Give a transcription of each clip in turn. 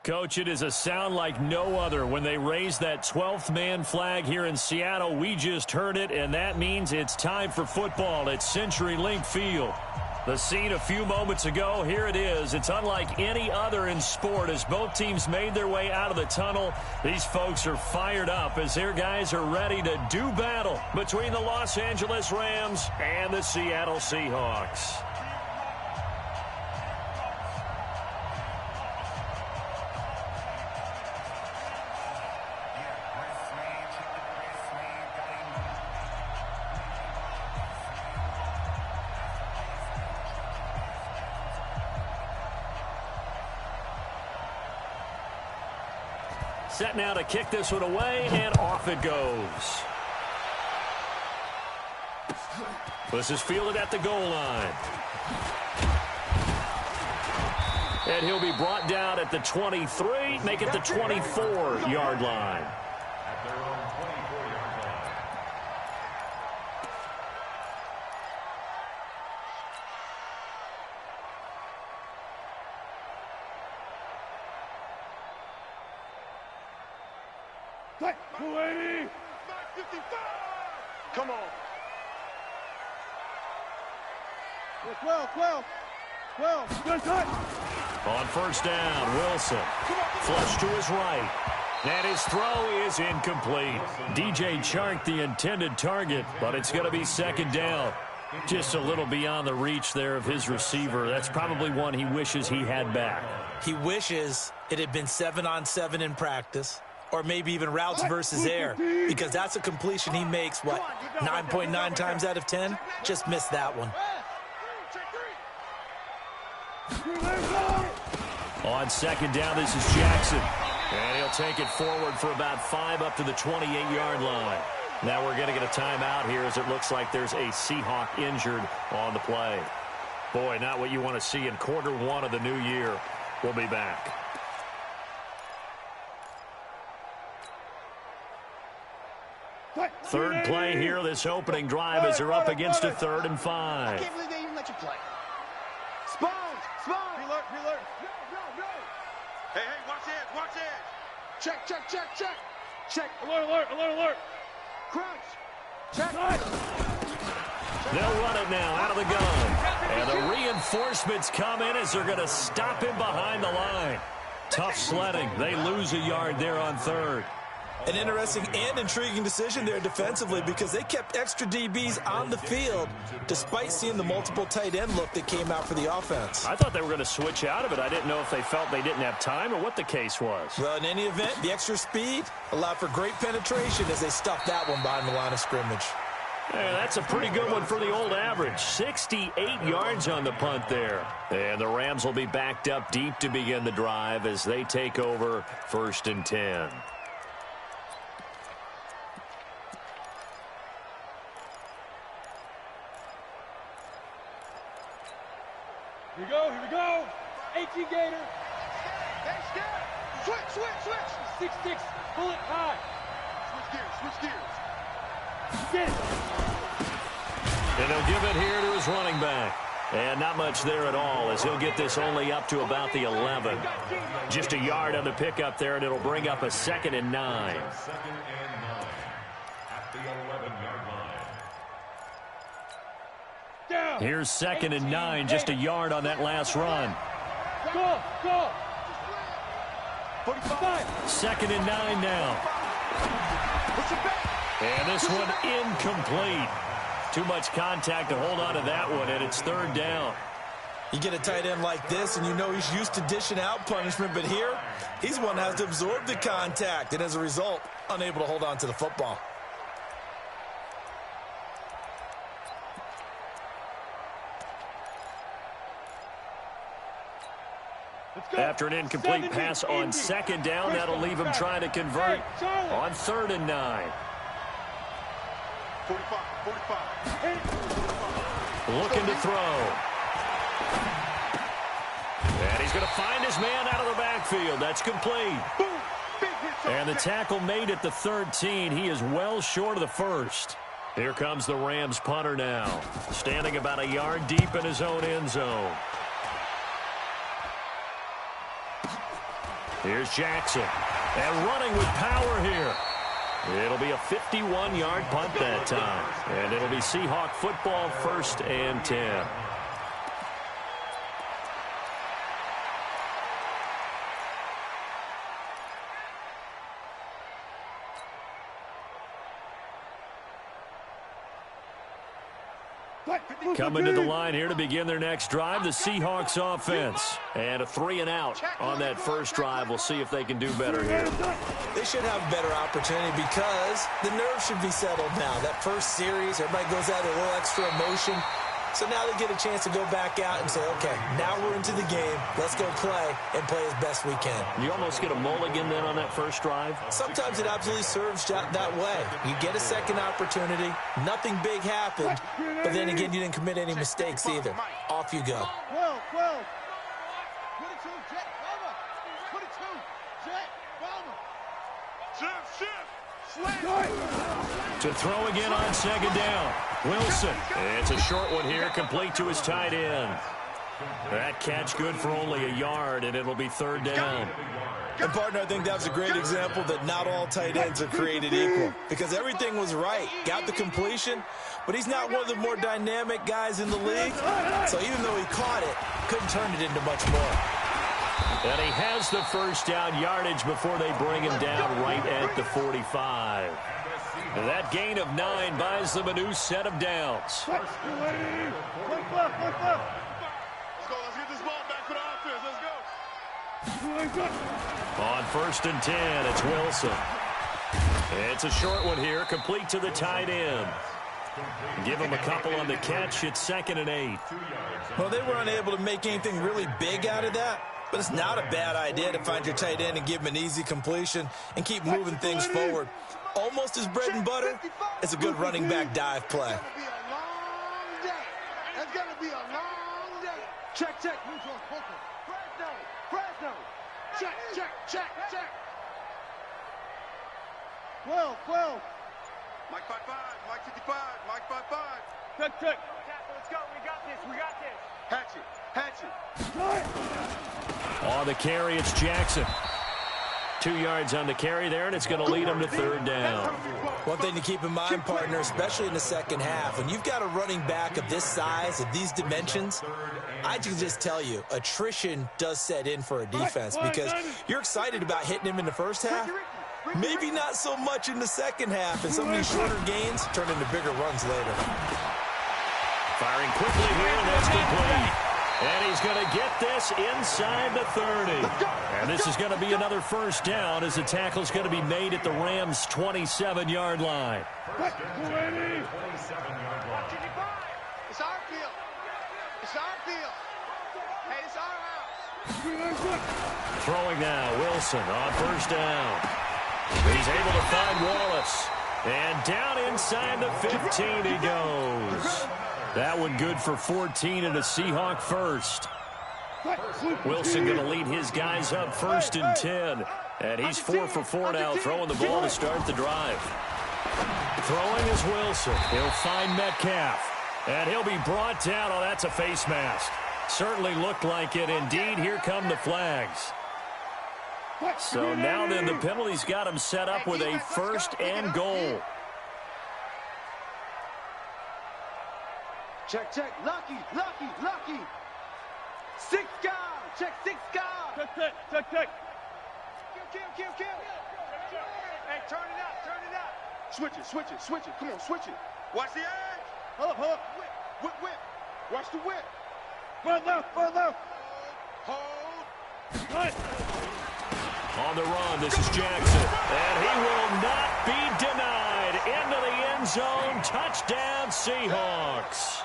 Coach, it is a sound like no other when they raise that 12th man flag here in Seattle. We just heard it, and that means it's time for football at CenturyLink Field. The scene a few moments ago, here it is. It's unlike any other in sport as both teams made their way out of the tunnel. These folks are fired up as their guys are ready to do battle between the Los Angeles Rams and the Seattle Seahawks. Set now to kick this one away, and off it goes. This is fielded at the goal line. And he'll be brought down at the 23, make it the 24-yard line. Come on. 12. Good touch. On first down, Wilson. Flush to his right. And his throw is incomplete. DJ Chark, the intended target, but it's going to be second down. Just a little beyond the reach there of his receiver. That's probably one he wishes he had back. He wishes it had been 7-on-7 in practice, or maybe even routes versus air, because that's a completion he makes, 9.9 times out of 10? Just missed that one. On second down, this is Jackson. And he'll take it forward for about 5 up to the 28-yard line. Now we're going to get a timeout here as it looks like there's a Seahawk injured on the play. Boy, not what you want to see in quarter one of the new year. We'll be back. Third play here, this opening drive as they're up against a 3rd and 5. I can't believe they even let you play. Spawn. Reload. Go. Hey, watch it. Check. Alert. Crunch. Check. They'll run it now out of the gun. And the reinforcements come in as they're going to stop him behind the line. Tough sledding. They lose a yard there on 3rd. An interesting and intriguing decision there defensively because they kept extra DBs on the field despite seeing the multiple tight end look that came out for the offense. I thought they were going to switch out of it. I didn't know if they felt they didn't have time or what the case was. Well, in any event, the extra speed allowed for great penetration as they stuffed that one behind the line of scrimmage. Yeah, that's a pretty good one for the old average. 68 yards on the punt there. And the Rams will be backed up deep to begin the drive as they take over 1st and 10. Here we go. 18 Gator. Switch. 6-6. Pull it high. Switch gears. And he'll give it here to his running back. And not much there at all as he'll get this only up to about the 11. Just a yard on the pickup there, and it'll bring up a 2nd and 9. Here's 2nd and 9, just a yard on that last run. Go. 45. 2nd and 9 now. And this one incomplete. Too much contact to hold on to that one, and it's 3rd down. You get a tight end like this, and you know he's used to dishing out punishment, but here, he's one that has to absorb the contact, and as a result, unable to hold on to the football. After an incomplete pass on 2nd down, that'll leave him trying to convert on 3rd and 9. 45. Looking to throw. And he's going to find his man out of the backfield. That's complete. And the tackle made at the 13. He is well short of the 1st. Here comes the Rams punter now, standing about a yard deep in his own end zone. Here's Jackson. And running with power here. It'll be a 51-yard punt that time. And it'll be Seahawk football, 1st and 10. Coming to the line here to begin their next drive, the Seahawks offense. And a 3-and-out on that first drive. We'll see if they can do better here. They should have a better opportunity because the nerves should be settled now. That first series, everybody goes out with a little extra emotion. So now they get a chance to go back out and say, okay, now we're into the game. Let's go play and play as best we can. You almost get a mulligan then on that first drive? Sometimes it absolutely serves that way. You get a second opportunity. Nothing big happened. But then again, you didn't commit any mistakes either. Off you go. 12, 12. 22, Jet, Bomber. 22, Jet, Bomber. Shift. To throw again on second down. Wilson. It's a short one here, complete to his tight end. That catch good for only a yard, and it'll be 3rd down. And, partner, I think that was a great example that not all tight ends are created equal because everything was right. Got the completion, but he's not one of the more dynamic guys in the league. So even though he caught it, couldn't turn it into much more. And he has the first down yardage before they bring him down right at the 45. And that gain of 9 buys them a new set of downs. Let's go. Let's get this ball back for the offense. Let's go. On 1st and 10, it's Wilson. It's a short one here, complete to the tight end. Give him a couple on the catch. It's 2nd and 8. Well, they were unable to make anything really big out of that. But it's not a bad idea to find your tight end and give him an easy completion and keep moving things forward. Almost his bread and butter. It's a good running back dive play. It's going to be a long day. Check. Neutral, Poker. Fresno. Check. 12. Mike 5-5. Mike 55. Mike 5-5. Check. Let's go. We got this. Hatchet. On the carry, it's Jackson. 2 yards on the carry there, and it's going to lead him to 3rd down. One thing to keep in mind, partner, especially in the second half, when you've got a running back of this size, of these dimensions, I can just tell you, attrition does set in for a defense because you're excited about hitting him in the first half. Maybe not so much in the second half, and some of these shorter gains turn into bigger runs later. Firing quickly here, and that's complete. And he's going to get this inside the 30. And this is going to be another first down as the tackle's going to be made at the Rams' 27-yard line. It's our field. Hey, it's our house. Throwing now, Wilson on 1st down. He's able to find Wallace. And down inside the 15 he goes. That one good for 14 and a Seahawk first. Wilson going to lead his guys up 1st and 10. And he's 4 for 4 now, throwing the ball to start the drive. Throwing is Wilson. He'll find Metcalf. And he'll be brought down. Oh, that's a face mask. Certainly looked like it. Indeed, here come the flags. So now then the penalty's got him set up with a 1st and goal. Check. Lucky. 6 guard. Check 6 guard. Check. Kill. Hey, turn it up. Switch it. Come on, switch it. Watch the edge. Hold up. Whip. Watch the whip. Front left. Hold. On the run, this is Jackson. And he will not be denied. Into the end zone. Touchdown, Seahawks.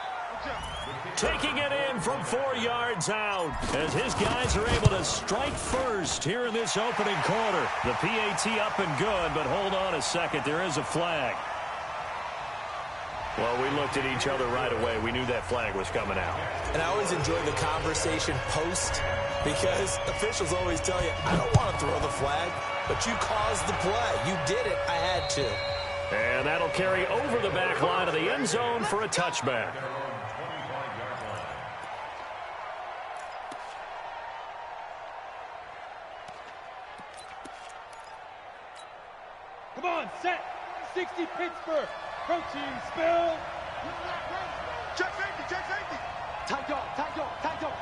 Taking it in from 4 yards out as his guys are able to strike first here in this opening quarter. The PAT up and good, but hold on a second. There is a flag. Well, we looked at each other right away. We knew that flag was coming out. And I always enjoy the conversation post because officials always tell you, I don't want to throw the flag, but you caused the play. You did it. I had to. And that'll carry over the back line of the end zone for a touchback. Come on, set. 60 Pittsburgh. Protein spill. Check safety, check safety. Tight dog, tight dog, tight dog.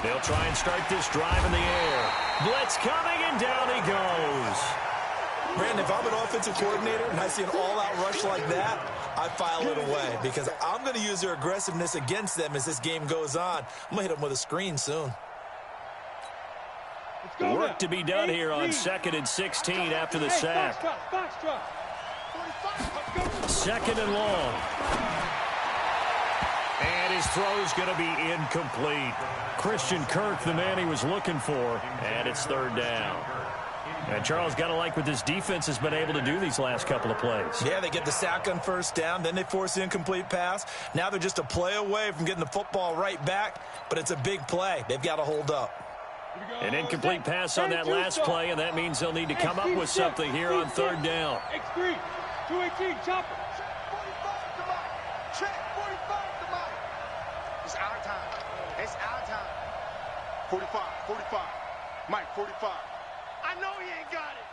They'll try and start this drive in the air. Blitz coming, and down he goes. Brandon, if I'm an offensive coordinator and I see an all-out rush like that, I file it away because I'm going to use their aggressiveness against them as this game goes on. I'm going to hit them with a screen soon. Work to be done here on 2nd and 16 after the sack. 2nd and long. And his throw's going to be incomplete. Christian Kirk, the man he was looking for, and it's 3rd down. And Charles, got to like what this defense has been able to do these last couple of plays. Yeah, they get the sack on 1st down, then they force the incomplete pass. Now they're just a play away from getting the football right back, but it's a big play. They've got to hold up. An incomplete pass on that last play, and that means they'll need to come up with something here on 3rd down. X3, 218, chopper. Check 45 to Mike. It's our time. It's our time. 45, 45. Mike, 45. I know he ain't got it.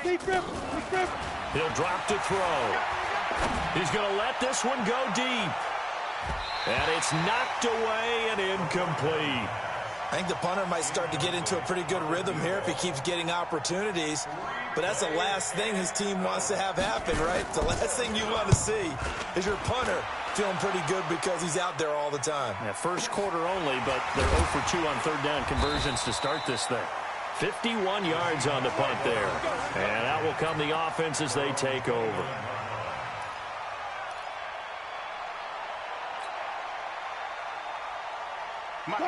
Deep rip, deep rip. He'll drop to throw. He's going to let this one go deep. And it's knocked away and incomplete. I think the punter might start to get into a pretty good rhythm here if he keeps getting opportunities. But that's the last thing his team wants to have happen, right? The last thing you want to see is your punter feeling pretty good because he's out there all the time. Yeah, first quarter only, but they're 0 for 2 on 3rd down conversions to start this thing. 51 yards on the punt there. And out will come the offense as they take over.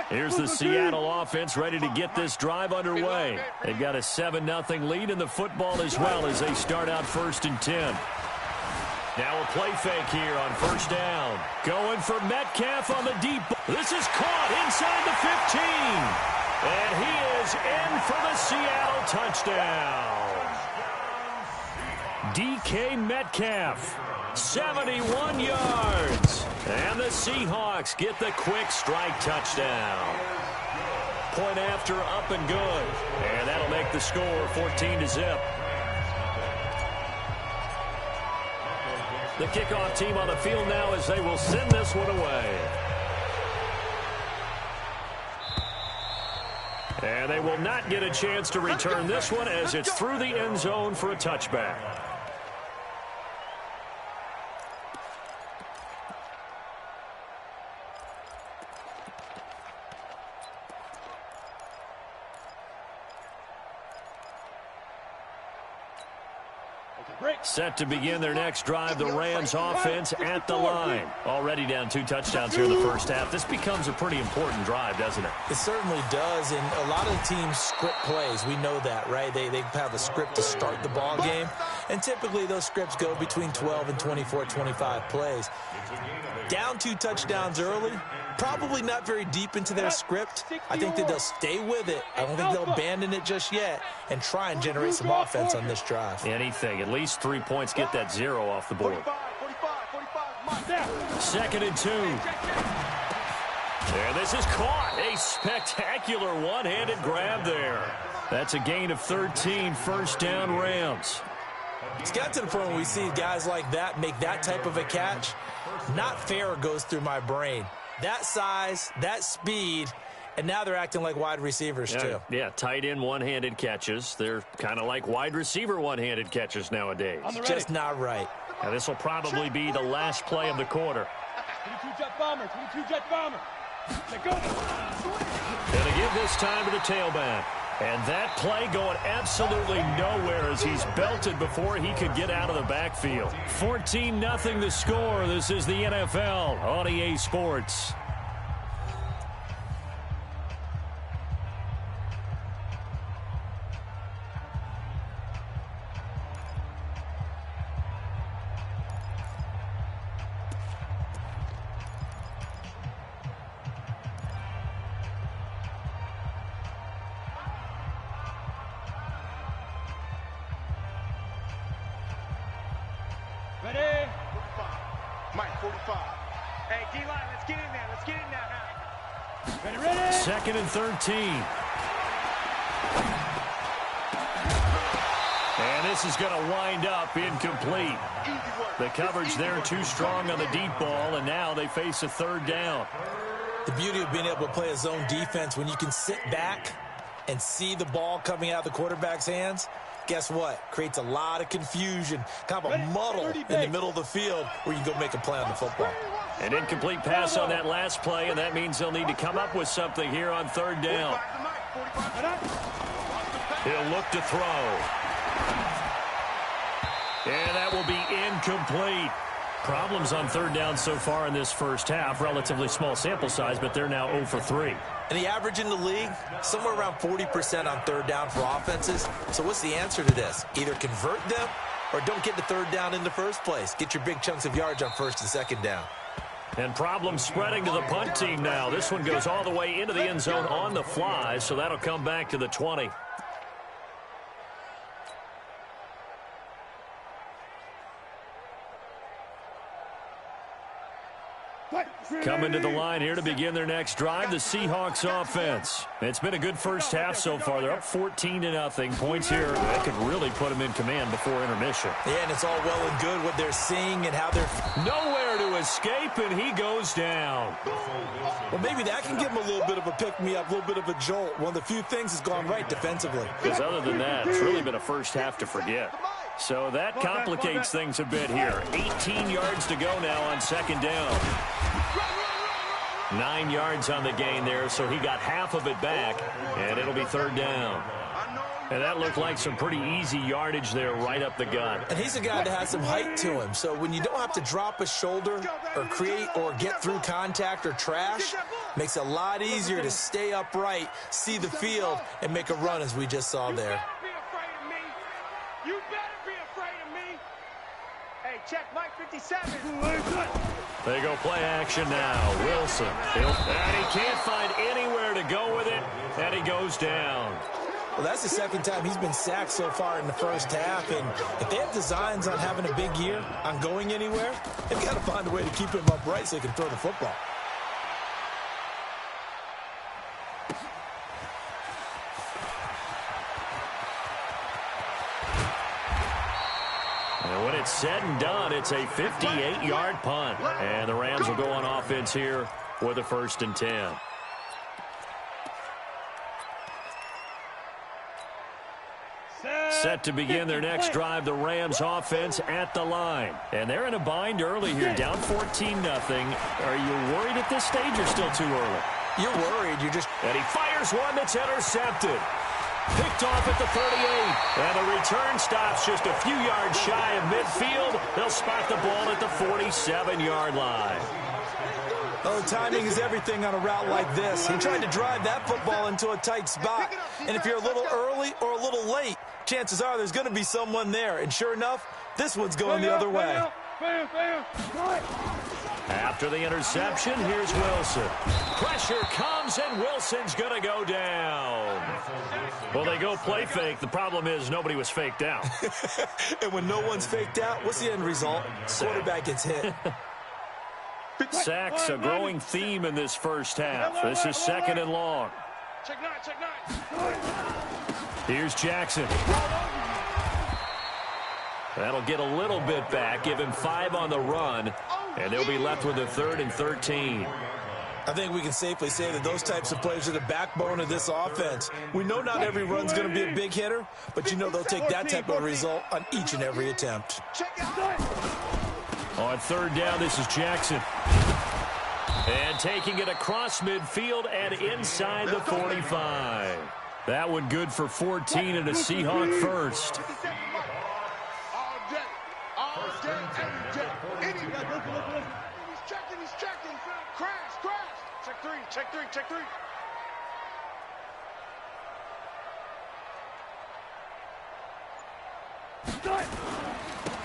Here's the Seattle offense ready to get this drive underway. They've got a 7-0 lead in the football as well as they start out 1st and 10. Now a play fake here on 1st down. Going for Metcalf on the deep. This is caught inside the 15. And he is in for the Seattle touchdown. DK Metcalf, 71 yards. And the Seahawks get the quick strike touchdown. Point after, up and good. And that'll make the score 14-0. The kickoff team on the field now as they will send this one away. And they will not get a chance to return this one as it's through the end zone for a touchback. Set to begin their next drive, the Rams offense at the line. Already down 2 touchdowns here in the first half. This becomes a pretty important drive, doesn't it? It certainly does, and a lot of the teams script plays. We know that, right? They have a script to start the ball game, and typically those scripts go between 12 and 24, 25 plays. Down 2 touchdowns early, probably not very deep into their script. I think that they'll stay with it. I don't think they'll abandon it just yet and try and generate some offense on this drive. Anything, at least 3 points, get that 0 off the board. 2nd and 2. And this is caught. A spectacular one-handed grab there. That's a gain of 13, 1st down Rams. It's got to the point where we see guys like that make that type of a catch. Not fair goes through my brain. That size, that speed, and now they're acting like wide receivers too. Yeah, tight end one-handed catches. They're kind of like wide receiver one-handed catches nowadays. Just not right. Now this will probably be the last play of the quarter. 22 jet bomber, 22 jet bomber. Let go. Gonna give this time to the tailback. And that play going absolutely nowhere as he's belted before he could get out of the backfield. 14-0 the score. This is the NFL on EA Sports. Ready? 45. Mike, 45. Hey, D-line, let's get in there. Let's get in there now. Ready, ready? 2nd and 13. And this is going to wind up incomplete. The coverage there too strong on the deep ball, and now they face a 3rd down. The beauty of being able to play a zone defense when you can sit back and see the ball coming out of the quarterback's hands, guess what? Creates a lot of confusion, kind of a muddle in the middle of the field where you can go make a play on the football. An incomplete pass on that last play, and that means they'll need to come up with something here on 3rd down. He'll look to throw. And that will be incomplete. Problems on 3rd down so far in this first half. Relatively small sample size, but they're now 0 for 3. And the average in the league, somewhere around 40% on 3rd down for offenses. So what's the answer to this? Either convert them or don't get to 3rd down in the first place. Get your big chunks of yards on 1st and 2nd down. And problems spreading to the punt team now. This one goes all the way into the end zone on the fly, so that'll come back to the 20. Coming to the line here to begin their next drive, the Seahawks offense. It's been a good first half so far. They're up 14-0. Points here that could really put them in command before intermission. Yeah, and it's all well and good what they're seeing and how they're... Nowhere to escape, and he goes down. Well, maybe that can give him a little bit of a pick-me-up, a little bit of a jolt. One of the few things has gone right defensively. Because other than that, it's really been a first half to forget. So that complicates things a bit here. 18 yards to go now on 2nd down. 9 yards on the gain there, so he got half of it back, and it'll be 3rd down. And that looked like some pretty easy yardage there right up the gut. And he's a guy that has some height to him, so when you don't have to drop a shoulder or create or get through contact or trash, makes it a lot easier to stay upright, see the field, and make a run as we just saw there. Check Mike 57. They go play action now. Wilson. And he can't find anywhere to go with it, and he goes down. Well, that's the 2nd time he's been sacked so far in the first half, and if they have designs on having a big year, on going anywhere, they've got to find a way to keep him upright so he can throw the football. And when it's said and done, it's a 58-yard punt. And the Rams will go on offense here with a 1st and 10. Set to begin their next drive, the Rams offense at the line. And they're in a bind early here, down 14-0. Are you worried at this stage or still too early? You're worried. And he fires one that's intercepted. Picked off at the 38, and the return stops just a few yards shy of midfield. They'll spot the ball at the 47-yard line. Oh, timing is everything on a route like this. He tried to drive that football into a tight spot, and if you're a little early or a little late, chances are there's going to be someone there, and sure enough, this one's going the other way. After the interception, here's Wilson. Pressure comes, and Wilson's going to go down. Well, they go play fake. The problem is nobody was faked out. And when no one's faked out, what's the end result? Quarterback gets hit. Sacks, a growing theme in this first half. This is 2nd and long. Check nine. Here's Jackson. That'll get a little bit back, give him 5 on the run, and they'll be left with a 3rd and 13. I think we can safely say that those types of plays are the backbone of this offense. We know not every run's going to be a big hitter, but you know they'll take that type of result on each and every attempt. On 3rd down, this is Jackson. And taking it across midfield and inside the 45. That one good for 14 and a Seahawk first. He's checking. Crash. Check three.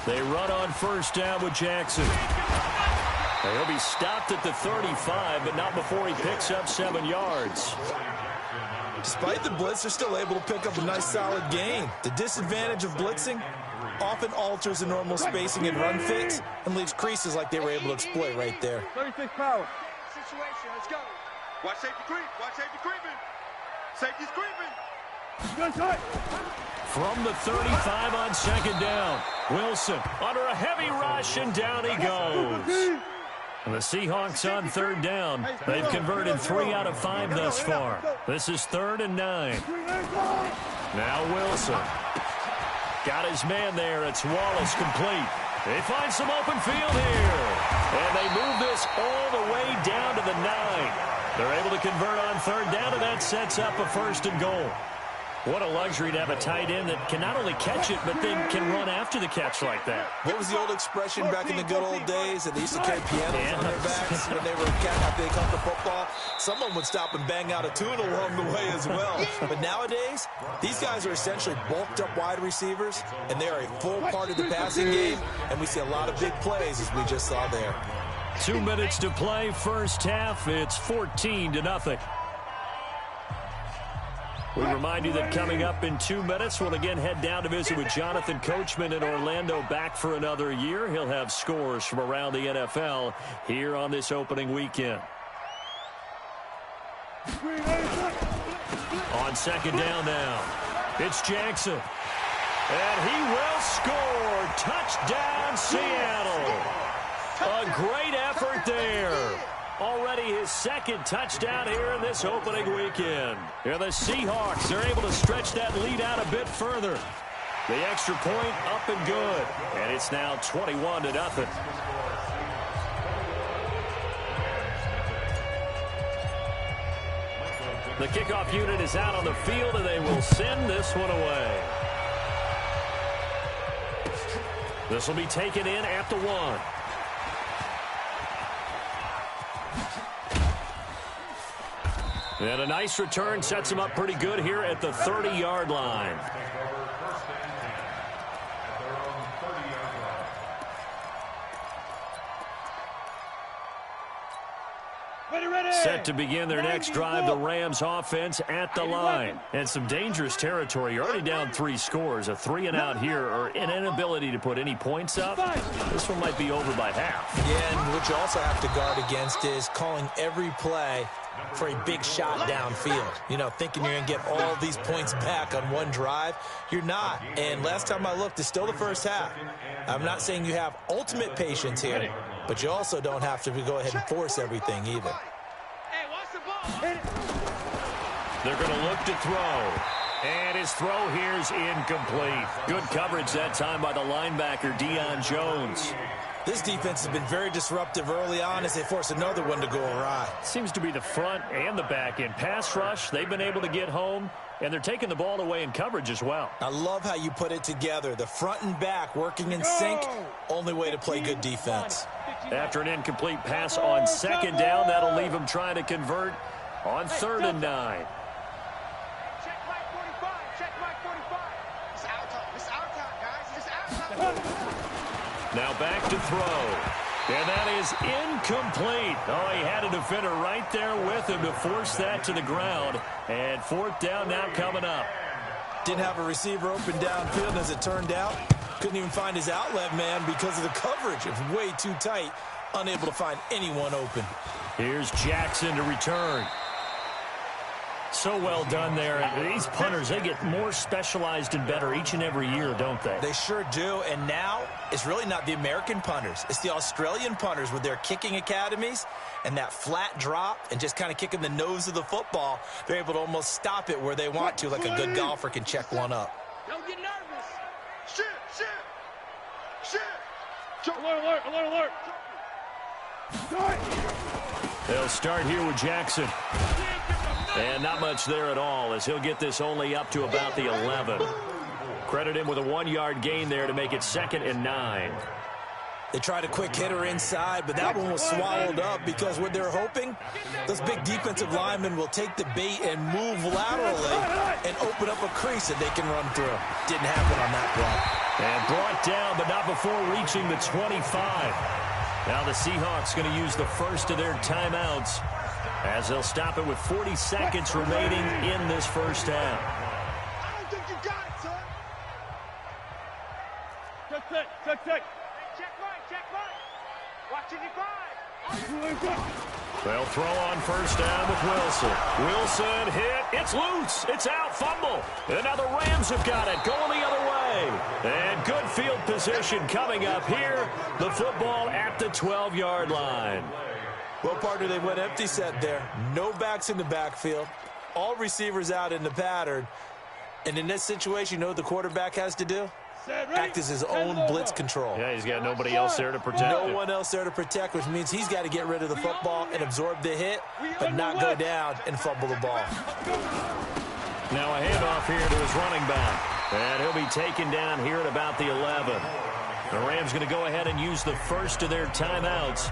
They run on 1st down with Jackson. He'll be stopped at the 35, but not before he picks up 7 yards. Despite the blitz, they're still able to pick up a nice solid gain. The disadvantage of blitzing often alters the normal spacing and run fits and leaves creases like they were able to exploit right there. 36 power. Situation, let's go. Watch safety creep. Watch safety creeping. Safety's creeping. From the 35 on second down. Wilson under a heavy rush, and down he goes. And the Seahawks on third down. They've converted 3 out of 5 thus far. This is 3rd and 9. Now Wilson. Got his man there. It's Wallace complete. They find some open field here. And they move this all the way down to the 9. They're able to convert on third down, and that sets up a 1st and goal. What a luxury to have a tight end that can not only catch it, but then can run after the catch like that. What was the old expression back in the good old days that they used to carry pianos on their backs when they were after they caught the football? Someone would stop and bang out a tune along the way as well. But nowadays, these guys are essentially bulked up wide receivers, and they're a full part of the passing game, and we see a lot of big plays as we just saw there. 2 minutes to play, first half. It's 14-0. We remind you that coming up in 2 minutes, we'll again head down to visit with Jonathan Coachman in Orlando, back for another year. He'll have scores from around the NFL here on this opening weekend. On second down now, it's Jackson. And he will score. Touchdown, Seattle. A great effort there. Already his 2nd touchdown here in this opening weekend. Here the Seahawks are able to stretch that lead out a bit further. The extra point up and good. And it's now 21-0. The kickoff unit is out on the field, and they will send this one away. This will be taken in at the 1. And a nice return sets him up pretty good here at the 30-yard line. Set to begin their next drive, the Rams offense at the line. And some dangerous territory. You're already down 3 scores. A 3-and-out here, or an inability to put any points up. This one might be over by half. Yeah, and what you also have to guard against is calling every play for a big shot downfield. You know, thinking you're going to get all these points back on one drive. You're not. And last time I looked, it's still the first half. I'm not saying you have ultimate patience here, but you also don't have to go ahead and force everything either. They're going to look to throw. And his throw here is incomplete. Good coverage that time by the linebacker, Deion Jones. This defense has been very disruptive early on as they force another one to go awry. Seems to be the front and the back end. Pass rush, they've been able to get home, and they're taking the ball away in coverage as well. I love how you put it together. The front and back working in sync, only way to play good defense. After an incomplete pass on second down, that'll leave them trying to convert on 3rd and 9. Check Mike 45. Check Mike 45. It's our time. It's our time, guys. It's our time. Now back to throw. And that is incomplete. Oh, he had a defender right there with him to force that to the ground. And 4th down now coming up. Didn't have a receiver open downfield, as it turned out. Couldn't even find his outlet man because of the coverage. It was way too tight. Unable to find anyone open. Here's Jackson to return. So well done there. And these punters, they get more specialized and better each and every year, don't they? They sure do. And now it's really not the American punters. It's the Australian punters with their kicking academies and that flat drop and just kind of kicking the nose of the football. They're able to almost stop it where they want to, like a good golfer can check one up. Don't get nervous. Shit, shit, shit. Alert, alert, alert, alert. They'll start here with Jackson. And not much there at all, as he'll get this only up to about the 11. Credit him with a 1-yard gain there to make it 2nd and 9. They tried a quick hitter inside, but that one was swallowed up because what they're hoping, those big defensive linemen will take the bait and move laterally and open up a crease that they can run through. Didn't happen on that play. And brought down, but not before reaching the 25. Now the Seahawks going to use the first of their timeouts, as they'll stop it with 40 seconds remaining in this first half. I don't think you got it, son. Check, check, check, check. Check Mike, check Mike. Watch 55. They'll throw on first down with Wilson. Wilson hit. It's loose. It's out. Fumble. And now the Rams have got it. Going the other way. And good field position coming up here. The football at the 12-yard line. Well, partner, they went empty set there. No backs in the backfield. All receivers out in the pattern. And in this situation, you know what the quarterback has to do? Act as his own blitz control. Yeah, he's got nobody else there to protect him. No one else there to protect, which means he's got to get rid of the football and absorb the hit, but not go down and fumble the ball. Now a handoff here to his running back. And he'll be taken down here at about the 11. The Rams going to go ahead and use the first of their timeouts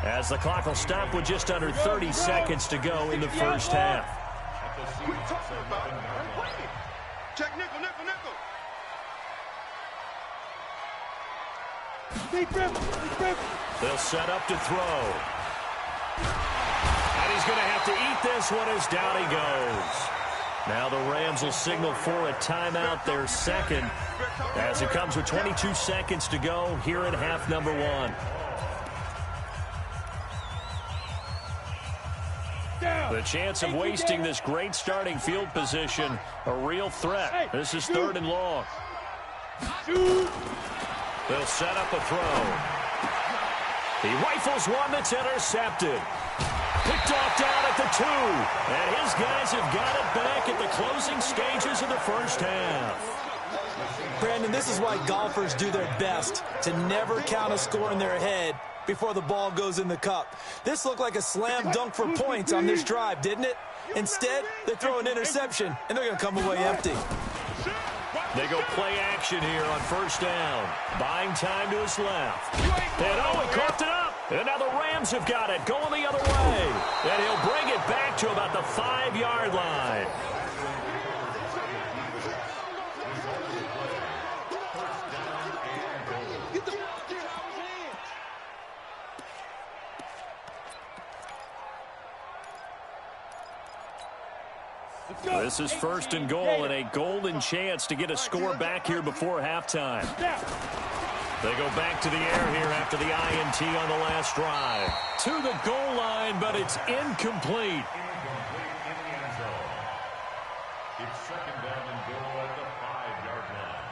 as the clock will stop with just under 30 seconds to go in the first half. Check nickel, nickel, nickel. They'll set up to throw. And he's going to have to eat this one as down he goes. Now the Rams will signal for a timeout, their second, as it comes with 22 seconds to go here in half number one. The chance of wasting this great starting field position, a real threat. This is 3rd and long. They'll set up a throw. He rifles one that's intercepted. Picked off down at the 2. And his guys have got it back at the closing stages of the first half. Brandon, this is why golfers do their best to never count a score in their head before the ball goes in the cup. This looked like a slam dunk for points on this drive, didn't it? Instead, they throw an interception, and they're going to come away empty. They go play action here on first down. Buying time to his left. And oh, he coughed it up. And now the Rams have got it going the other way. And he'll bring it back to about the 5-yard line. This is 1st and goal and a golden chance to get a score back here before halftime. They go back to the air here after the INT on the last drive. To the goal line, but it's incomplete. It's 2nd down and goal at the 5-yard line.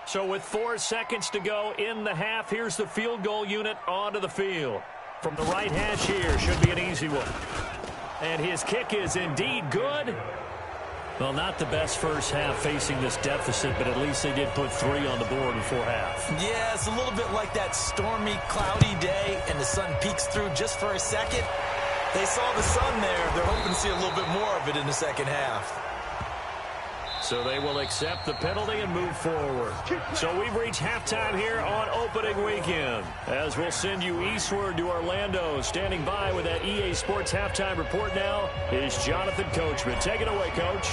So with 4 seconds to go in the half, here's the field goal unit onto the field. From the right hash here, should be an easy one. And his kick is indeed good. Well, not the best first half facing this deficit, but at least they did put 3 on the board before half. Yeah, it's a little bit like that stormy, cloudy day, and the sun peeks through just for a second. They saw the sun there. They're hoping to see a little bit more of it in the second half. So they will accept the penalty and move forward. So we've reached halftime here on opening weekend. As we'll send you eastward to Orlando. Standing by with that EA Sports halftime report now is Jonathan Coachman. Take it away, Coach.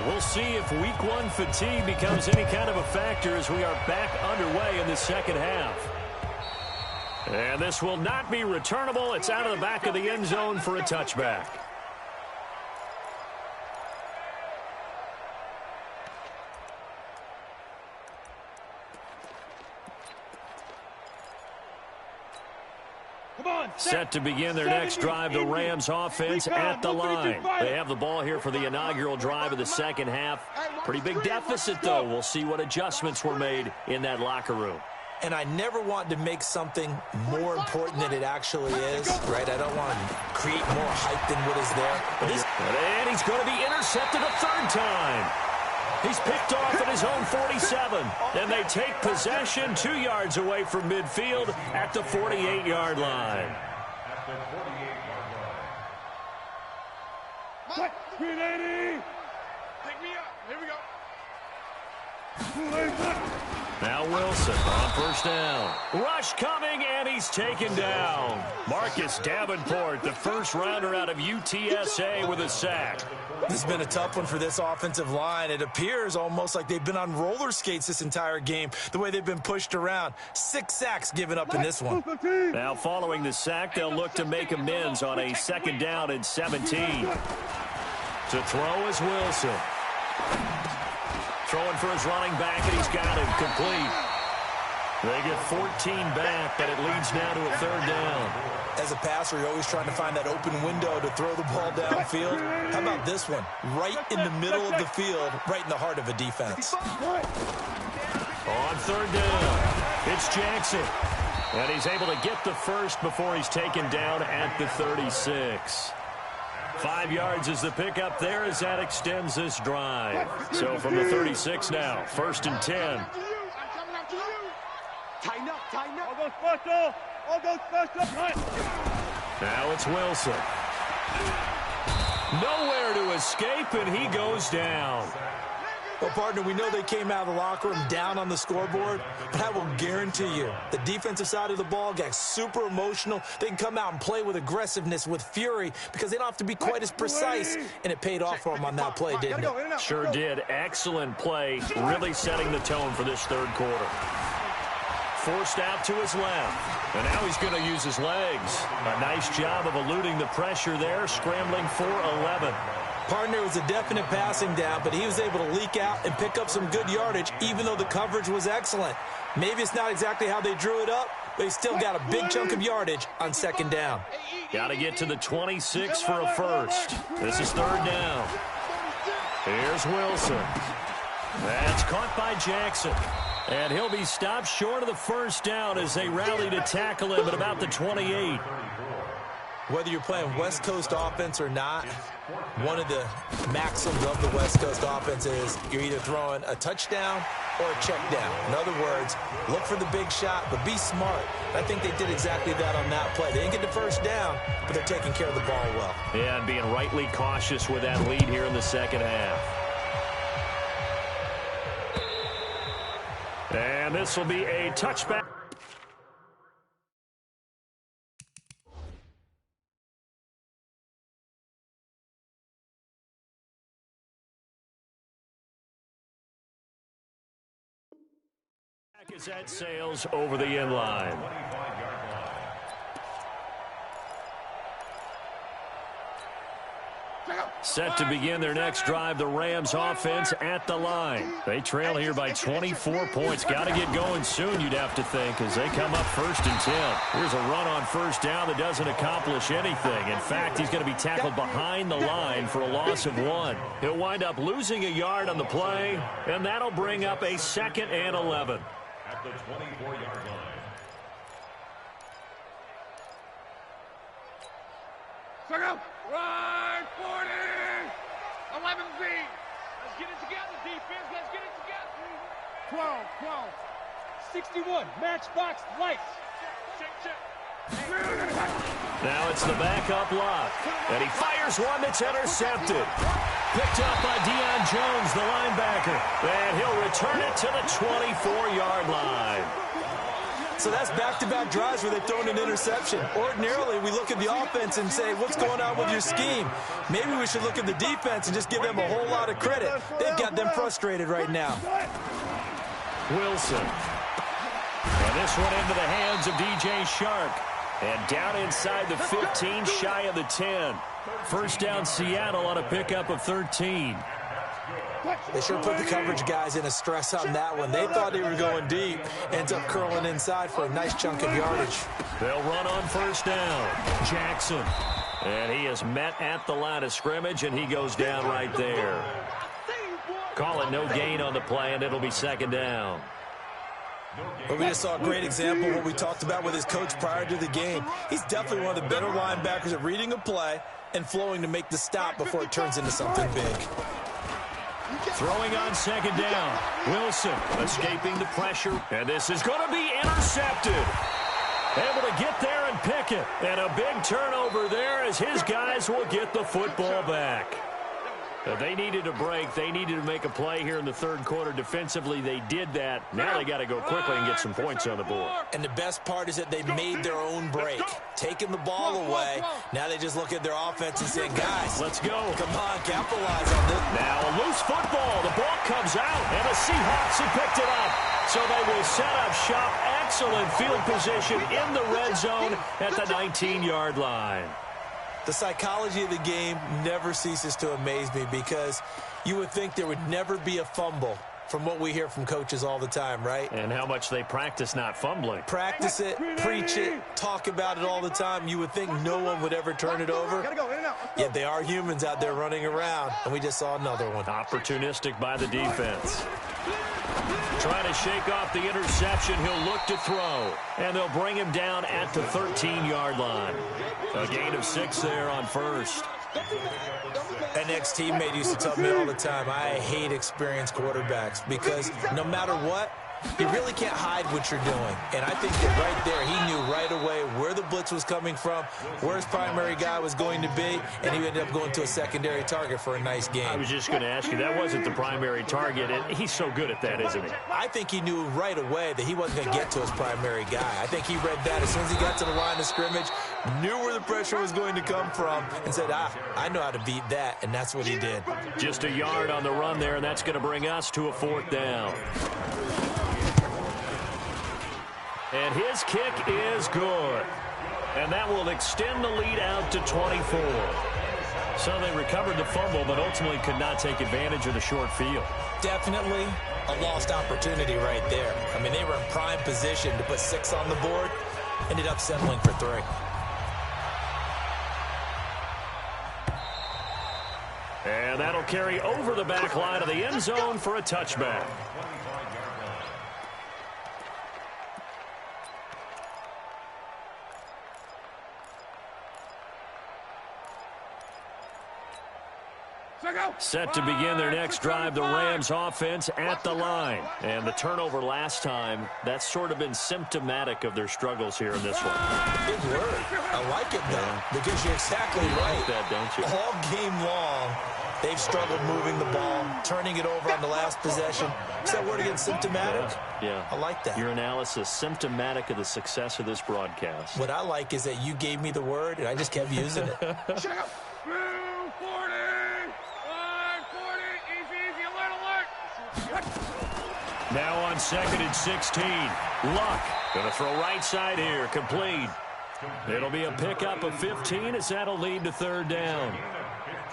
We'll see if week 1 fatigue becomes any kind of a factor as we are back underway in the second half. And this will not be returnable. It's out of the back of the end zone for a touchback. Set to begin their next drive, the Rams offense at the line. They have the ball here for the inaugural drive of the second half. Pretty big deficit, though. We'll see what adjustments were made in that locker room. And I never want to make something more important than it actually is, right? I don't want to create more hype than what is there. And he's going to be intercepted a 3rd time. He's picked off at his own 47. And they take possession 2 yards away from midfield at the 48-yard line. At the 48-yard line. 380. Pick me up. Here we go. Now Wilson on first down. Rush coming, and he's taken down. Marcus Davenport, the first rounder out of UTSA with a sack. This has been a tough one for this offensive line. It appears almost like they've been on roller skates this entire game, the way they've been pushed around. 6 sacks given up in this one. Now following the sack, they'll look to make amends on a 2nd down and 17. To throw is Wilson. Throwing for his running back, and he's got him complete. They get 14 back, but it leads now to a third down. As a passer, you're always trying to find that open window to throw the ball downfield. How about this one? Right in the middle of the field, right in the heart of a defense. On third down, it's Jackson. And he's able to get the first before he's taken down at the 36. 5 yards is the pickup there as that extends this drive. So from the 36 now, 1st and 10. Tighten up, tighten up. All go special. All go special. Right. Now it's Wilson. Nowhere to escape, and he goes down. Well, partner, we know they came out of the locker room down on the scoreboard, but I will guarantee you the defensive side of the ball got super emotional. They can come out and play with aggressiveness, with fury, because they don't have to be quite as precise, and it paid off for them on that play, didn't it? Sure did. Excellent play, really setting the tone for this third quarter. Forced out to his left, and now he's going to use his legs. A nice job of eluding the pressure there, scrambling for 11. Partner, was a definite passing down, but he was able to leak out and pick up some good yardage, even though the coverage was excellent. Maybe it's not exactly how they drew it up, but he still got a big chunk of yardage on second down. Got to get to the 26 for a first. This is third down. Here's Wilson. That's caught by Jackson. And he'll be stopped short of the first down as they rally to tackle him at about the 28. Whether you're playing West Coast offense or not, one of the maxims of the West Coast offense is you're either throwing a touchdown or a check down. In other words, look for the big shot, but be smart. I think they did exactly that on that play. They didn't get the first down, but they're taking care of the ball well. Yeah, and being rightly cautious with that lead here in the second half. And this will be a touchback. As that sails over the end line. Set to begin their next drive, the Rams offense at the line. They trail here by 24 points. Got to get going soon, you'd have to think, as they come up 1st and 10. Here's a run on first down that doesn't accomplish anything. In fact, he's going to be tackled behind the line for a loss of 1. He'll wind up losing a yard on the play, and that'll bring up a 2nd and 11. At the 24-yard line. Check out. Right, 40. 11Z. Let's get it together, defense. Let's get it together. 12. 61. Matchbox lights. Check. Now it's the backup lock. And he fires one that's intercepted. Picked up by Deion Jones, the linebacker. And he'll return it to the 24-yard line. So that's back-to-back drives where they've thrown an interception. Ordinarily, we look at the offense and say, what's going on with your scheme? Maybe we should look at the defense and just give them a whole lot of credit. They've got them frustrated right now. Wilson. And this one into the hands of DJ Shark. And down inside the 15, shy of the 10. First down, Seattle on a pickup of 13. They sure put the coverage guys in a stress on that one. They thought they were going deep. Ends up curling inside for a nice chunk of yardage. They'll run on first down. Jackson. And he is met at the line of scrimmage, and he goes down right there. Call it no gain on the play, and it'll be 2nd down. Well, we just saw a great example of what we talked about with his coach prior to the game. He's definitely one of the better linebackers at reading a play and flowing to make the stop before it turns into something big. Throwing on 2nd down. Wilson escaping the pressure. And this is going to be intercepted. Able to get there and pick it. And a big turnover there as his guys will get the football back. They needed a break. They needed to make a play here in the third quarter. Defensively, they did that. Now they got to go quickly and get some points on the board. And the best part is that they made their own break. Taking the ball away. Now they just look at their offense and say, guys, let's go. Come on, capitalize on this. Now a loose football. The ball comes out, and the Seahawks have picked it up. So they will set up shop. Excellent field position in the red zone at the 19-yard line. The psychology of the game never ceases to amaze me because you would think there would never be a fumble from what we hear from coaches all the time, right? And how much they practice not fumbling. Practice it, preach it, talk about it all the time. You would think no one would ever turn it over. Yet they are humans out there running around, and we just saw another one. Opportunistic by the defense. Trying to shake off the interception. He'll look to throw. And they'll bring him down at the 13-yard line. A gain of 6 there on first. An ex-teammate used to tell me all the time, I hate experienced quarterbacks because no matter what, you really can't hide what you're doing. And I think that right there, he knew right away where the blitz was coming from, where his primary guy was going to be, and he ended up going to a secondary target for a nice game. I was just going to ask you, that wasn't the primary target, and he's so good at that, isn't he? I think he knew right away that he wasn't going to get to his primary guy. I think he read that as soon as he got to the line of scrimmage, knew where the pressure was going to come from, and said, I know how to beat that, and that's what he did. Just a yard on the run there, and that's going to bring us to a 4th down. And his kick is good. And that will extend the lead out to 24. So they recovered the fumble, but ultimately could not take advantage of the short field. Definitely a lost opportunity right there. I mean, they were in prime position to put 6 on the board. Ended up settling for 3. And that'll carry over the back line of the end zone for a touchback. Set to begin their next drive, the Rams offense at the line. And the turnover last time, that's sort of been symptomatic of their struggles here in this one. Big word. I like it, though, because you're exactly right. You like that, don't you? All game long, they've struggled moving the ball, turning it over on the last possession. Is that word again, symptomatic? Yeah. I like that. Your analysis, symptomatic of the success of this broadcast. What I like is that you gave me the word, and I just kept using it. Shut up. 240. 540. Easy, alert, alert. Now on 2nd and 16. Luck going to throw right side here. Complete. It'll be a pickup of 15 as that'll lead to 3rd down.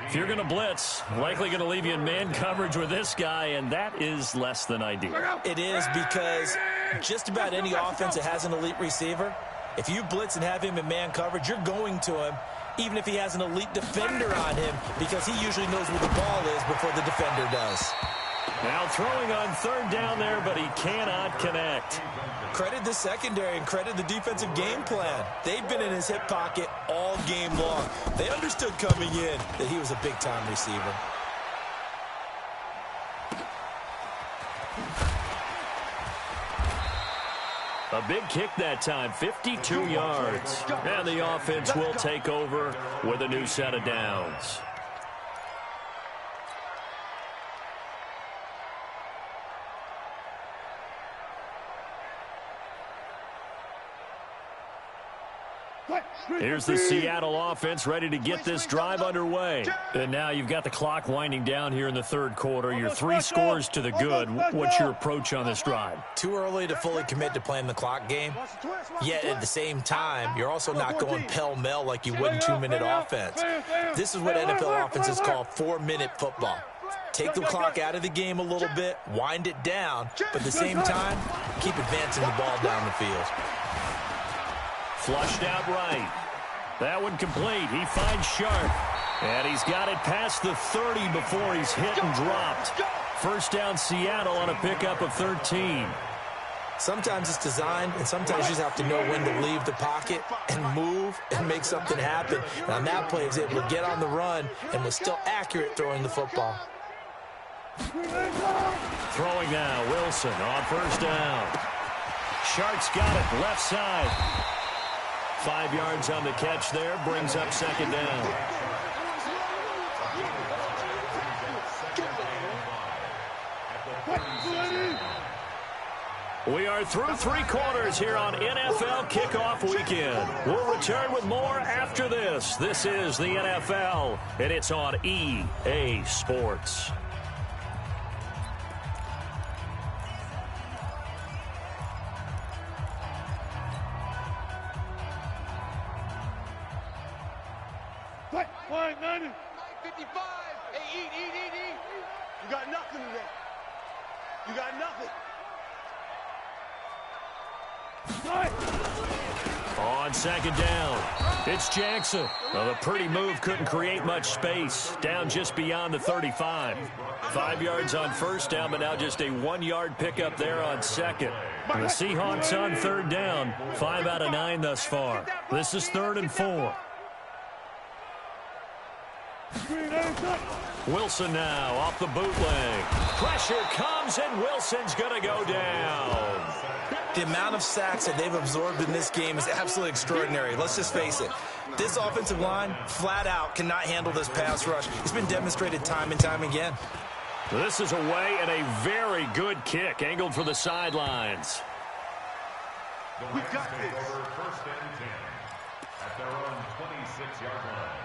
If you're going to blitz, likely going to leave you in man coverage with this guy, and that is less than ideal. It is, because just about any offense that has an elite receiver, if you blitz and have him in man coverage, you're going to him, even if he has an elite defender on him, because he usually knows where the ball is before the defender does. Now throwing on 3rd down there, but he cannot connect. Credit the secondary and credit the defensive game plan. They've been in his hip pocket all game long. They understood coming in that he was a big-time receiver. A big kick that time, 52 yards. And the offense will take over with a new set of downs. Here's the Seattle offense ready to get this drive underway. And now you've got the clock winding down here in the 3rd quarter. You're 3 scores to the good. What's your approach on this drive? Too early to fully commit to playing the clock game. Yet at the same time, you're also not going pell-mell like you would in 2-minute offense. This is what NFL offenses call 4-minute football. Take the clock out of the game a little bit, wind it down, but at the same time, keep advancing the ball down the field. Flushed out right. That one complete. He finds Sharp. And he's got it past the 30 before he's hit and dropped. 1st down Seattle on a pickup of 13. Sometimes it's designed, and sometimes you just have to know when to leave the pocket and move and make something happen. And on that play, he was able to get on the run and was still accurate throwing the football. Throwing now, Wilson on 1st down. Shark's got it, left side. 5 yards on the catch there, brings up 2nd down. We are through 3 quarters here on NFL Kickoff Weekend. We'll return with more after this. This is the NFL, and it's on EA Sports. Line 90. 55. Hey, eat. You got nothing today. You got nothing. On second down, it's Jackson. Well, the pretty move couldn't create much space. Down just beyond the 35. 5 yards on first down, but now just a 1-yard pickup there on second. And the Seahawks on third down, 5 out of 9 thus far. This is 3rd and 4. Wilson now off the bootleg. Pressure comes, and Wilson's going to go down. The amount of sacks that they've absorbed in this game is absolutely extraordinary. Let's just face it. This offensive line, flat out, cannot handle this pass rush. It's been demonstrated time and time again. This is away and a very good kick, angled for the sidelines. We got this. First and 10 at their own 26-yard line.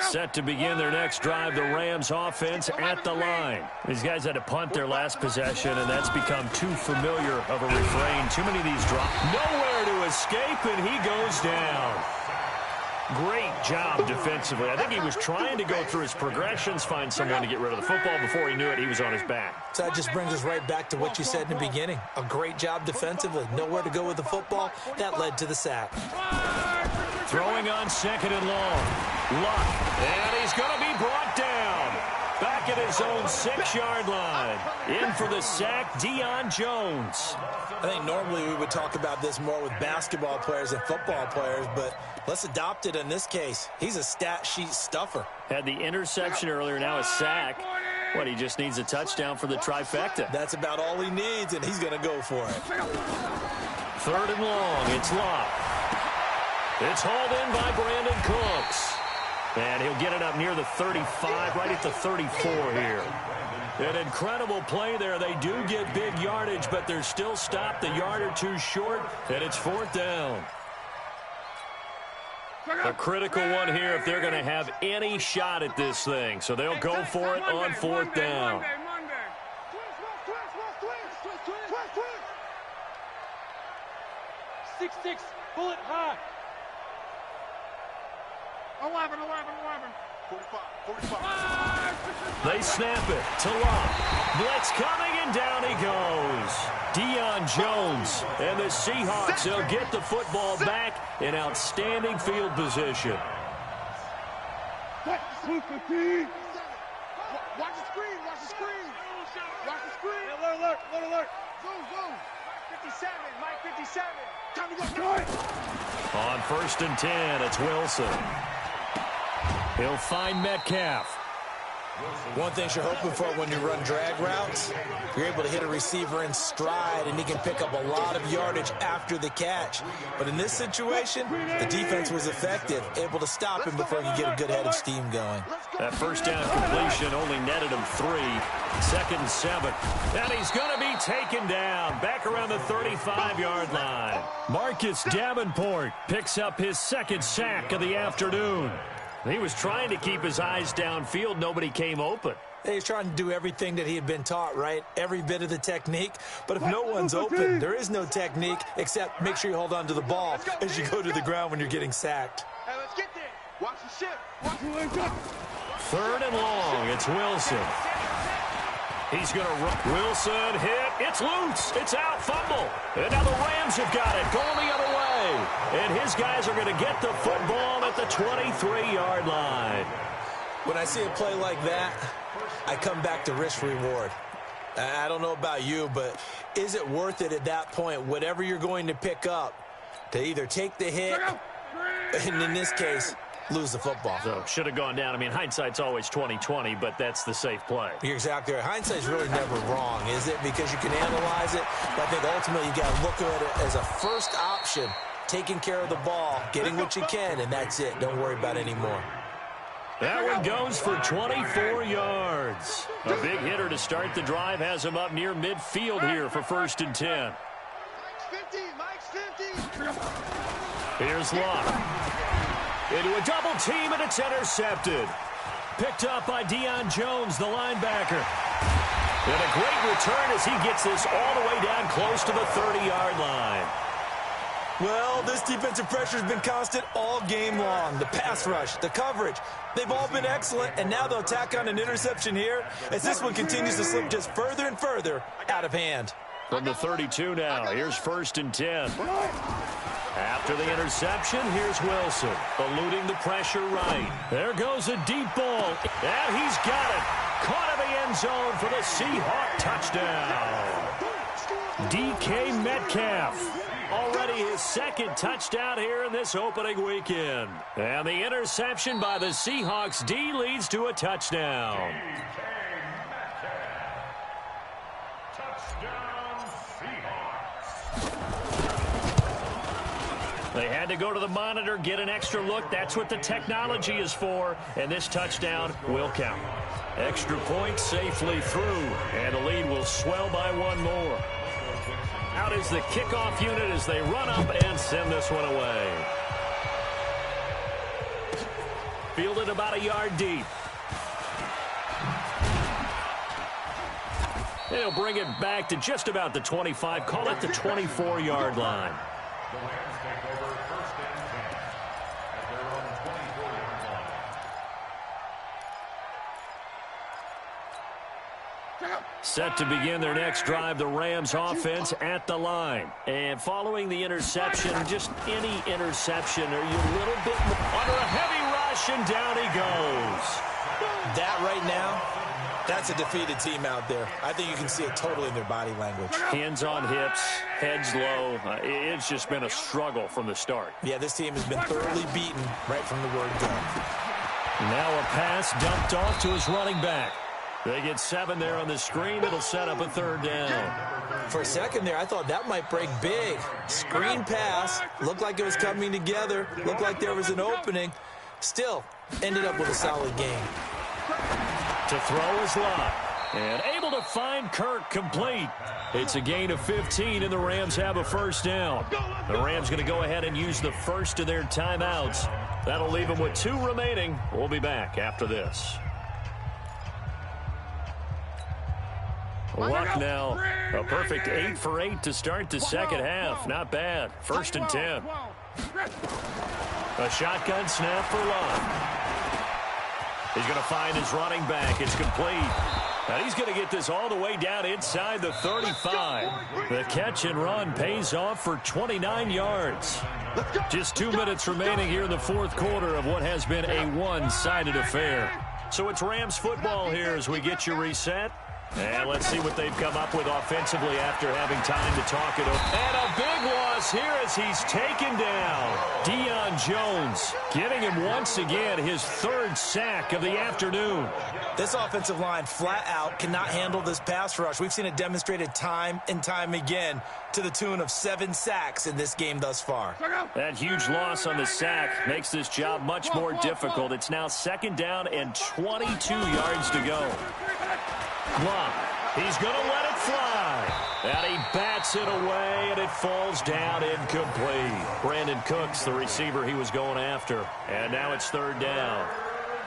Set to begin their next drive, the Rams offense at the line. These guys had to punt their last possession, and that's become too familiar of a refrain. Too many of these drops. Nowhere to escape, and he goes down. Great job defensively. I think he was trying to go through his progressions, find someone to get rid of the football. Before he knew it, he was on his back. So that just brings us right back to what you said in the beginning. A great job defensively. Nowhere to go with the football. That led to the sack. Throwing on second and long. Luck. And he's going to be brought down. Back at his own 6-yard line. In for the sack, Deion Jones. I think normally we would talk about this more with basketball players and football players, but let's adopt it in this case. He's a stat sheet stuffer. Had the interception earlier, now a sack. What, he just needs a touchdown for the trifecta. That's about all he needs, and he's going to go for it. 3rd and long, it's Luck. It's hauled in by Brandon Cooks. And he'll get it up near the 35, right at the 34 here. An incredible play there. They do get big yardage, but they're still stopped a yard or two short, and it's 4th down. A critical one here if they're going to have any shot at this thing. So they'll go for it on 4th down. 6-6, pull it high. 11. 45. They snap it to Luck. Blitz coming, and down he goes. Deion Jones and the Seahawks will get the football back in outstanding field position. Watch the screen. Watch the screen. Alert. Go. 57, Mike 57. Time to go. On 1st and 10, it's Wilson. He'll find Metcalf. One thing you're hoping for when you run drag routes, you're able to hit a receiver in stride, and he can pick up a lot of yardage after the catch. But in this situation, the defense was effective, able to stop him before he could get a good head of steam going. That first down completion only netted him 3. 2nd and 7. And he's going to be taken down back around the 35-yard line. Marcus Davenport picks up his 2nd sack of the afternoon. He was trying to keep his eyes downfield. Nobody came open. He's trying to do everything that he had been taught, right? Every bit of the technique. But if no one's open, there is no technique except make sure you hold on to the ball as you go to the ground when you're getting sacked. Hey, let's get there. Watch the ship. 3rd and long. It's Wilson. He's going to run. Wilson hit. It's loose. It's out. Fumble. And now the Rams have got it. Going the other way. And his guys are going to get the football at the 23-yard line. When I see a play like that, I come back to risk-reward. I don't know about you, but is it worth it at that point, whatever you're going to pick up, to either take the hit, and in this case, lose the football? So should have gone down. I mean, hindsight's always 20/20, but that's the safe play. You're exactly right. Hindsight's really never wrong, is it? Because you can analyze it, but I think ultimately you got to look at it as a first option, taking care of the ball, getting what you can, and that's it. Don't worry about any more. That one goes for 24 yards. A big hitter to start the drive has him up near midfield here for 1st and 10. Mike's 50. Here's Luck. Into a double team, and it's intercepted. Picked up by Deion Jones, the linebacker. And a great return as he gets this all the way down close to the 30-yard line. Well, this defensive pressure has been constant all game long. The pass rush, the coverage, they've all been excellent, and now they'll tack on an interception here as this one continues to slip just further and further out of hand. From the 32 now, here's 1st and 10. After the interception, here's Wilson, eluding the pressure right. There goes a deep ball, and he's got it. Caught in the end zone for the Seahawk touchdown. DK Metcalf. Already his 2nd touchdown here in this opening weekend. And the interception by the Seahawks D leads to a touchdown. Touchdown, Seahawks. They had to go to the monitor, get an extra look. That's what the technology is for. And this touchdown will count. Extra point safely through. And the lead will swell by one more. Out is the kickoff unit as they run up and send this one away. Fielded about a yard deep. They'll bring it back to just about the 25. Call it the 24-yard line. The Rams take over 1st and 10 at their own 24-yard line. Set to begin their next drive, the Rams offense at the line. And following the interception, just any interception, are you a little bit more under a heavy rush, and down he goes. That right now, that's a defeated team out there. I think you can see it totally in their body language. Hands on hips, heads low. It's just been a struggle from the start. Yeah, this team has been thoroughly beaten right from the word go. Now a pass dumped off to his running back. They get 7 there on the screen. It'll set up a 3rd down. For a second there, I thought that might break big. Screen pass. Looked like it was coming together. Looked like there was an opening. Still, ended up with a solid game. To throw is Lott. And able to find Kirk complete. It's a gain of 15, and the Rams have a 1st down. The Rams going to go ahead and use the 1st of their timeouts. That'll leave them with 2 remaining. We'll be back after this. Luck now. A perfect 8 for 8 to start the second half. Not bad. 1st and 10. A shotgun snap for Lott. He's going to find his running back. It's complete. Now he's going to get this all the way down inside the 35. The catch and run pays off for 29 yards. Just 2 minutes remaining here in the 4th quarter of what has been a one-sided affair. So it's Rams football here as we get you reset. And let's see what they've come up with offensively after having time to talk it over. And a big loss here as he's taken down. Deion Jones getting him once again his 3rd sack of the afternoon. This offensive line flat out cannot handle this pass rush. We've seen it demonstrated time and time again to the tune of 7 sacks in this game thus far. That huge loss on the sack makes this job much more difficult. It's now 2nd down and 22 yards to go. Lott, he's going to let it fly. And he bats it away, and it falls down incomplete. Brandon Cooks, the receiver he was going after. And now it's 3rd down.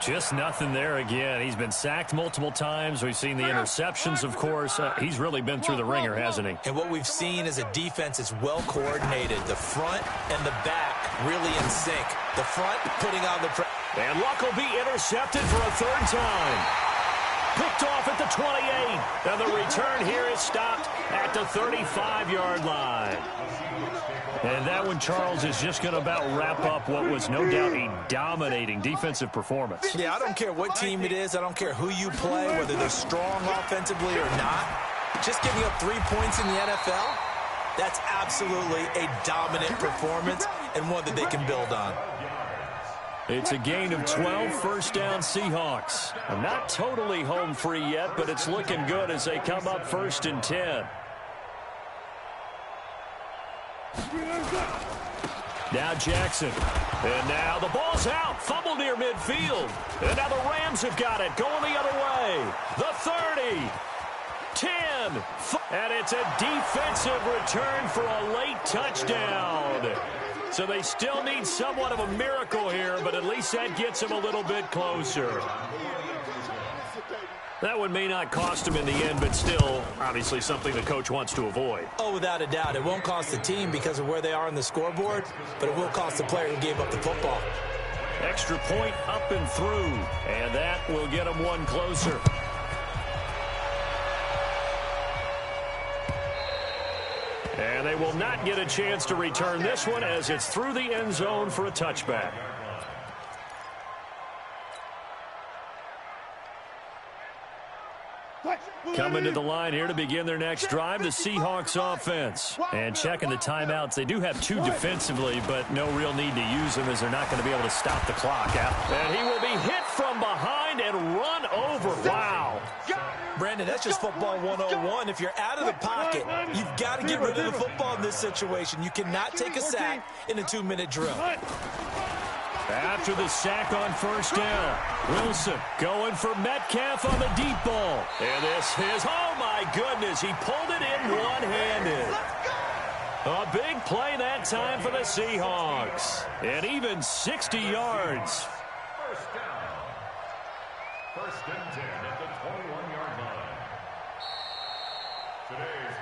Just nothing there again. He's been sacked multiple times. We've seen the interceptions, of course. He's really been through the ringer, hasn't he? And what we've seen is a defense that's well coordinated. The front and the back really in sync. The front putting on the pressure. And Luck will be intercepted for a 3rd time. Picked off at the 28. And the return here is stopped at the 35-yard line. And that one, Charles, is just going to about wrap up what was no doubt a dominating defensive performance. Yeah, I don't care what team it is. I don't care who you play, whether they're strong offensively or not. Just giving up 3 points in the NFL, that's absolutely a dominant performance and one that they can build on. It's a gain of 12, 1st down Seahawks. I'm not totally home free yet, but it's looking good as they come up 1st and 10. Now Jackson. And now the ball's out. Fumble near midfield. And now the Rams have got it. Going the other way. The 30. 10. And it's a defensive return for a late touchdown. So they still need somewhat of a miracle here, but at least that gets them a little bit closer. That one may not cost him in the end, but still, obviously something the coach wants to avoid. Oh, without a doubt. It won't cost the team because of where they are on the scoreboard, but it will cost the player who gave up the football. Extra point up and through, and that will get him one closer. And they will not get a chance to return this one as it's through the end zone for a touchback. Coming to the line here to begin their next drive, the Seahawks offense. And checking the timeouts, they do have 2 defensively, but no real need to use them as they're not going to be able to stop the clock. And he will be hit from behind and run over. Wow. Brandon, that's just football 101. If you're out of the pocket, you've got to get rid of the football in this situation. You cannot take a sack in a 2-minute drill. After the sack on first down, Wilson going for Metcalf on the deep ball. And this is, oh my goodness, he pulled it in one-handed. A big play that time for the Seahawks. And even 60 yards. First down. First and 10 at the 21-yard line.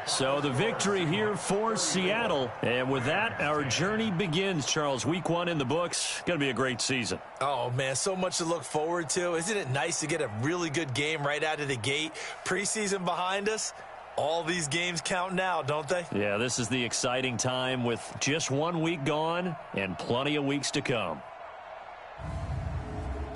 So the victory here for Seattle. And with that, our journey begins, Charles. Week 1 in the books. Going to be a great season. Oh, man, so much to look forward to. Isn't it nice to get a really good game right out of the gate? Preseason behind us. All these games count now, don't they? Yeah, this is the exciting time with just 1 week gone and plenty of weeks to come.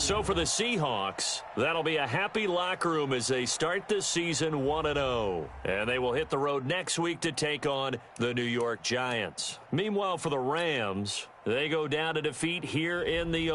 So for the Seahawks, that'll be a happy locker room as they start this season 1-0. And they will hit the road next week to take on the New York Giants. Meanwhile, for the Rams, they go down to defeat here in the